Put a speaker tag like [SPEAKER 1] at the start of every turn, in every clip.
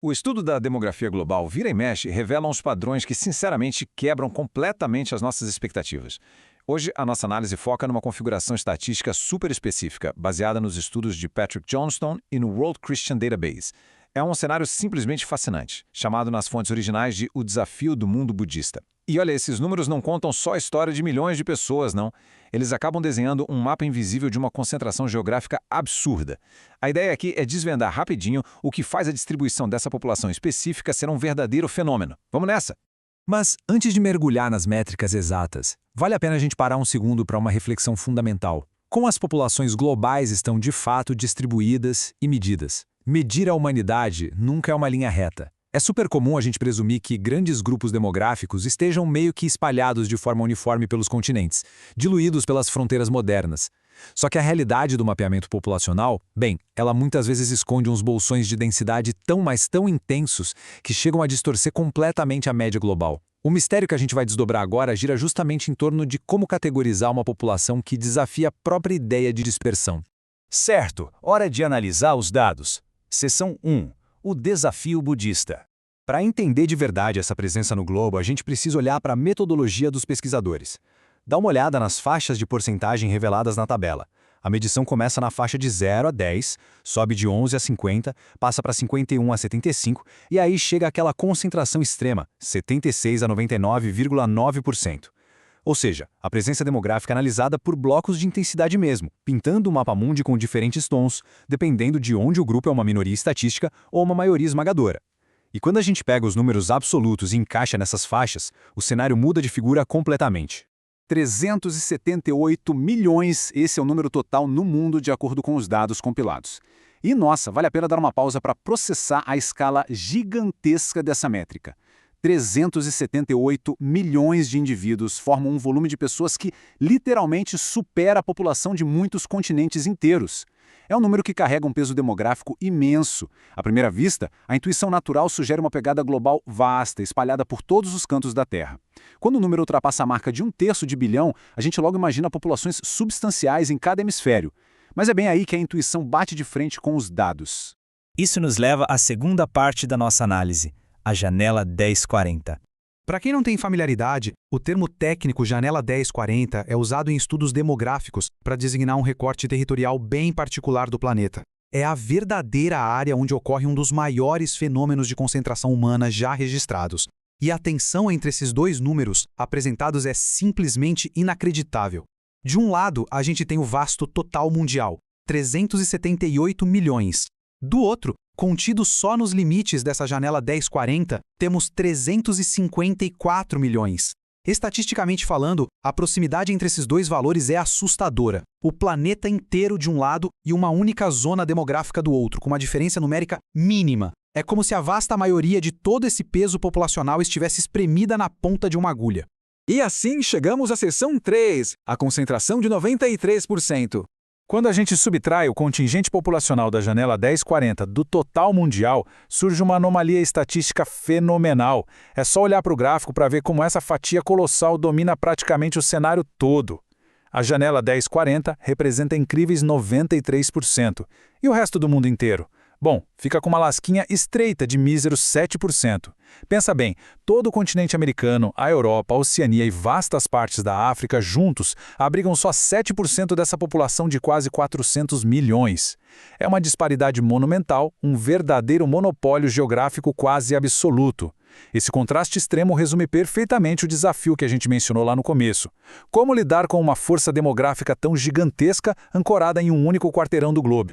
[SPEAKER 1] O estudo da demografia global vira e mexe revela uns padrões que, sinceramente, quebram completamente as nossas expectativas. Hoje, a nossa análise foca numa configuração estatística super específica, baseada nos estudos de Patrick Johnstone e no World Christian Database. É um cenário simplesmente fascinante, chamado nas fontes originais de O Desafio do Mundo Budista. E olha, esses números não contam só a história de milhões de pessoas, não. Eles acabam desenhando um mapa invisível de uma concentração geográfica absurda. A ideia aqui é desvendar rapidinho o que faz a distribuição dessa população específica ser um verdadeiro fenômeno. Vamos nessa?
[SPEAKER 2] Mas, antes de mergulhar nas métricas exatas, vale a pena a gente parar um segundo para uma reflexão fundamental. Como as populações globais estão de fato distribuídas e medidas? Medir a humanidade nunca é uma linha reta. É super comum a gente presumir que grandes grupos demográficos estejam meio que espalhados de forma uniforme pelos continentes, diluídos pelas fronteiras modernas. Só que a realidade do mapeamento populacional, bem, ela muitas vezes esconde uns bolsões de densidade tão intensos que chegam a distorcer completamente a média global. O mistério que a gente vai desdobrar agora gira justamente em torno de como categorizar uma população que desafia a própria ideia de dispersão.
[SPEAKER 3] Certo, hora de analisar os dados. Seção 1. O desafio budista. Para entender de verdade essa presença no globo, a gente precisa olhar para a metodologia dos pesquisadores. Dá uma olhada nas faixas de porcentagem reveladas na tabela. A medição começa na faixa de 0 a 10, sobe de 11 a 50, passa para 51 a 75 e aí chega àquela concentração extrema, 76 a 99,9%. Ou seja, a presença demográfica é analisada por blocos de intensidade mesmo, pintando o mapa mundi com diferentes tons, dependendo de onde o grupo é uma minoria estatística ou uma maioria esmagadora. E quando a gente pega os números absolutos e encaixa nessas faixas, o cenário muda de figura completamente.
[SPEAKER 4] 378 milhões, esse é o número total no mundo de acordo com os dados compilados. E nossa, vale a pena dar uma pausa para processar a escala gigantesca dessa métrica. 378 milhões de indivíduos formam um volume de pessoas que literalmente supera a população de muitos continentes inteiros. É um número que carrega um peso demográfico imenso. À primeira vista, a intuição natural sugere uma pegada global vasta, espalhada por todos os cantos da Terra. Quando o número ultrapassa a marca de 1/3 de bilhão, a gente logo imagina populações substanciais em cada hemisfério. Mas é bem aí que a intuição bate de frente com os dados.
[SPEAKER 3] Isso nos leva à segunda parte da nossa análise, a janela 1040.
[SPEAKER 5] Para quem não tem familiaridade, o termo técnico janela 1040 é usado em estudos demográficos para designar um recorte territorial bem particular do planeta. É a verdadeira área onde ocorre um dos maiores fenômenos de concentração humana já registrados. E a tensão entre esses dois números apresentados é simplesmente inacreditável. De um lado, a gente tem o vasto total mundial, 378 milhões. Do outro, contido só nos limites dessa janela 1040, temos 354 milhões. Estatisticamente falando, a proximidade entre esses dois valores é assustadora. O planeta inteiro de um lado e uma única zona demográfica do outro, com uma diferença numérica mínima. É como se a vasta maioria de todo esse peso populacional estivesse espremida na ponta de uma agulha.
[SPEAKER 2] E assim chegamos à seção 3, a concentração de 93%.
[SPEAKER 1] Quando a gente subtrai o contingente populacional da janela 1040 do total mundial, surge uma anomalia estatística fenomenal. É só olhar para o gráfico para ver como essa fatia colossal domina praticamente o cenário todo. A janela 1040 representa incríveis 93%. E o resto do mundo inteiro? Bom, fica com uma lasquinha estreita de míseros 7%. Pensa bem, todo o continente americano, a Europa, a Oceania e vastas partes da África juntos abrigam só 7% dessa população de quase 400 milhões. É uma disparidade monumental, um verdadeiro monopólio geográfico quase absoluto. Esse contraste extremo resume perfeitamente o desafio que a gente mencionou lá no começo. Como lidar com uma força demográfica tão gigantesca ancorada em um único quarteirão do globo?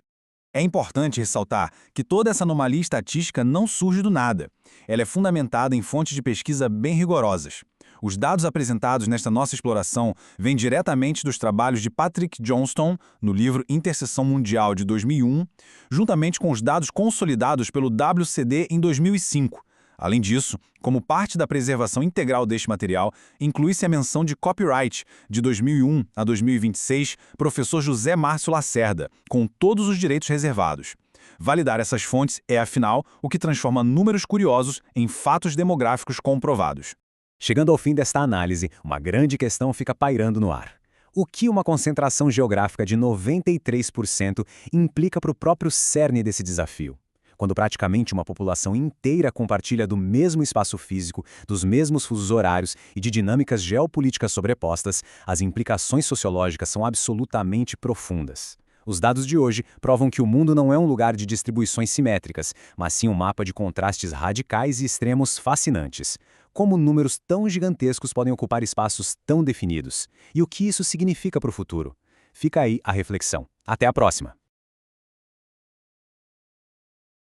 [SPEAKER 3] É importante ressaltar que toda essa anomalia estatística não surge do nada. Ela é fundamentada em fontes de pesquisa bem rigorosas. Os dados apresentados nesta nossa exploração vêm diretamente dos trabalhos de Patrick Johnstone, no livro Interseção Mundial de 2001, juntamente com os dados consolidados pelo WCD em 2005. Além disso, como parte da preservação integral deste material, inclui-se a menção de copyright de 2001 a 2026, professor José Márcio Lacerda, com todos os direitos reservados. Validar essas fontes é, afinal, o que transforma números curiosos em fatos demográficos comprovados.
[SPEAKER 6] Chegando ao fim desta análise, uma grande questão fica pairando no ar. O que uma concentração geográfica de 93% implica para o próprio cerne desse desafio?
[SPEAKER 3] Quando praticamente uma população inteira compartilha do mesmo espaço físico, dos mesmos fusos horários e de dinâmicas geopolíticas sobrepostas, as implicações sociológicas são absolutamente profundas. Os dados de hoje provam que o mundo não é um lugar de distribuições simétricas, mas sim um mapa de contrastes radicais e extremos fascinantes. Como números tão gigantescos podem ocupar espaços tão definidos? E o que isso significa para o futuro? Fica aí a reflexão. Até a próxima!